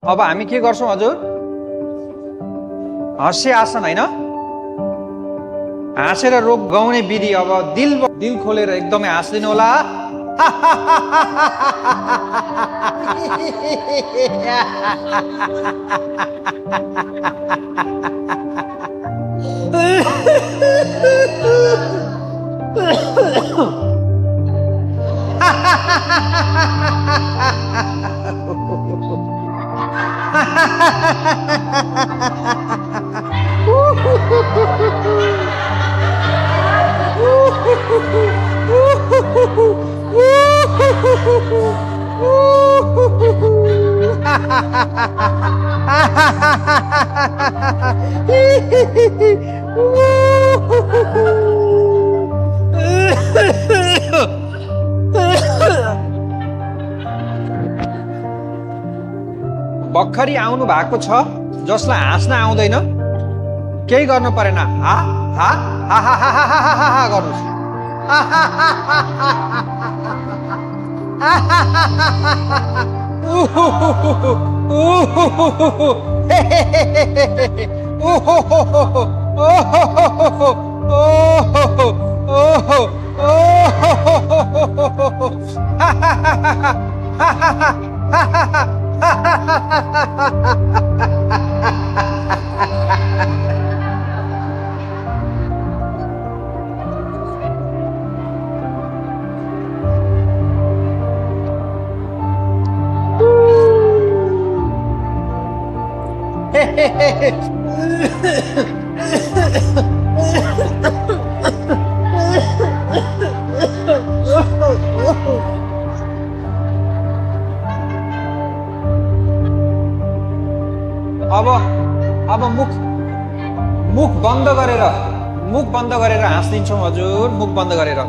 अब हामी के गर्छौं हजुर? हाँस्य आसन हैन, हाँसेर रोग गाउने विधि। अब दिल खोलेर एकदमै हाँस्दिनु होला। भर्खरै आउनु भएको छ जसलाई हाँस्न आउँदैन, केही गर्नु परेन, हा हा हा हा हा हा हा हा हा गर्नुस्। अब मुख बन्द गरेर हाँस्दिन्छौँ हजुर। मुख बन्द गरेर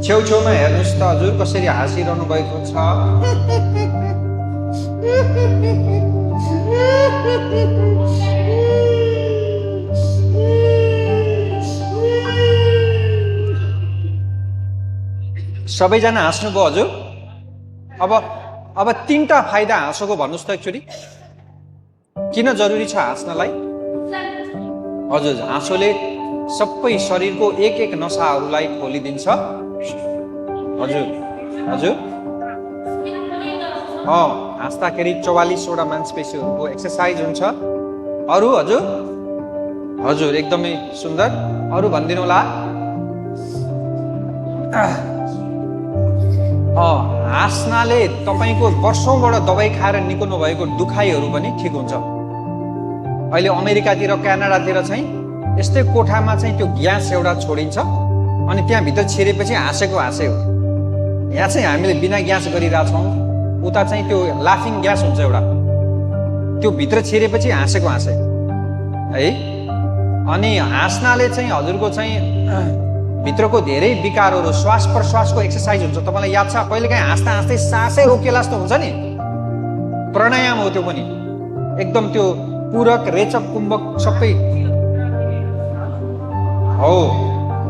छेउछेउमा हेर्नुहोस् त हजुर कसरी हाँसिरहनु भएको छ। सबैजना हाँस्नुभयो हजुर। अब तीनटा फाइदा हाँसोको भन्नुहोस् त एकचोटि। किन जरुरी छ हाँस्नलाई? हजुर, हाँसोले सबै शरीरको एक एक नसाहरूलाई खोलिदिन्छ। हजुर हजुर, हाँस्दाखेरि 44वटा मांसपेशीहरूको एक्सरसाइज हुन्छ। अरू हजुर? हजुर, एकदमै सुन्दर। अरू भनिदिनु होला। हाँस्नाले तपाईको वर्षौंबाट दबाई खाएर निको नभएको दुखाइहरू पनि ठिक हुन्छ। अहिले अमेरिकातिर क्यानाडातिर चाहिँ यस्तै कोठामा चाहिँ त्यो ग्यास एउटा छोडिन्छ अनि त्यहाँभित्र छिरेपछि हाँसेको हाँसे हो। यहाँ चाहिँ हामीले बिना ग्यास गरिरहेछौँ, उता चाहिँ त्यो लाफिङ ग्यास हुन्छ एउटा, त्यो भित्र छिरेपछि हाँसेको हाँसे है। अनि हाँस्नाले चाहिँ हजुरको चाहिँ भित्रको धेरै विकारहरू, श्वास प्रश्वासको एक्सरसाइज हुन्छ। तपाईँलाई याद छ कहिलेकाहीँ हाँस्दा हाँस्दै सासै रोकिएला जस्तो हुन्छ नि, प्राणायाम हो त्यो पनि। एकदम त्यो पूरक रेचक कुम्भक सबै हो,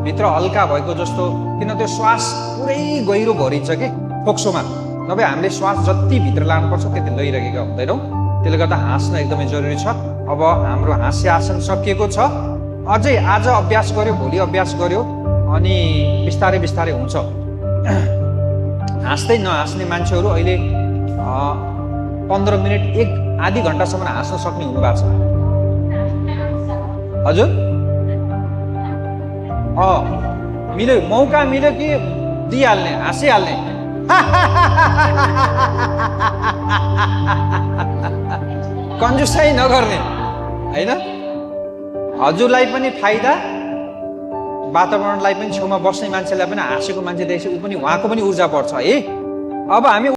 भित्र हल्का भएको जस्तो। किन त्यो श्वास पुरै गहिरो भरिन्छ कि फोक्सोमा, नभए हामीले श्वास जति भित्र लानुपर्छ त्यति लैरहेका हुँदैनौँ। त्यसले गर्दा हाँस्न एकदमै जरुरी छ। अब हाम्रो हाँस्य आसन सकिएको छ। अझै आज अभ्यास गर्यो, भोलि अभ्यास गर्यो अनि बिस्तारै बिस्तारै हुन्छ। हाँस्दै नहाँस्ने मान्छेहरू अहिले 15 मिनट आधी घन्टासम्म हाँस्न सक्ने हुनुभएको छ हजुर। मिल्यो, मौका मिल्यो कि दिइहाल्ने, हाँसिहाल्ने। कन्जुसाइ नगर्ने हैन। हजुरलाई पनि फाइदा, वातावरणलाई पनि, छेउमा बस्ने मान्छेलाई पनि, हाँसेको मान्छे देखेपछि ऊ पनि, उहाँको पनि ऊर्जा बढ्छ है। अब हामी